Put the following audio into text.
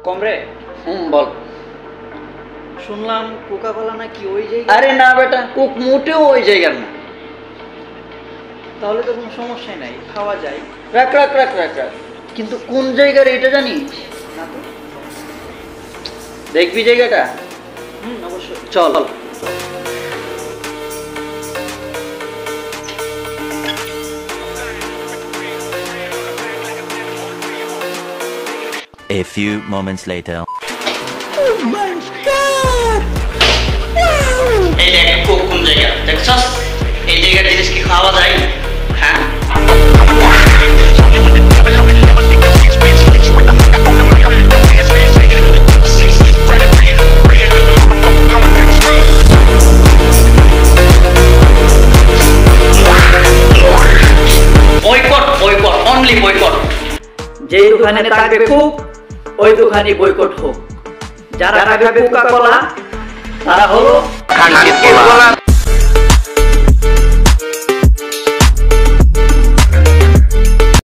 কমরে বল। শুনলাম কোকা কোলা নাকি ওই জায়গা। আরে না বেটা, কোক মোটেও ওই জায়গার না। তাহলে তো কোনো সমস্যাই নাই, খাওয়া যায়। রাখ রাখ রাখ রাখ রাখ, কিন্তু কোন জায়গার এটা জানিস? না তো। দেখবি জায়গাটা? অবশ্যই। চল। A few moments later. Oh my God! এই দেখ কোক কোন জায়গা দেখছস? এই জায়গার জিনিস কি খাওয়া যায়? হ্যাঁ। Boycott boycott, only boycott. যেই দোকানে থাকবে কোক ওই দোকানে বয়কট হোক। যারা খাবে কোকা কোলা তারা হলো কালকে বলা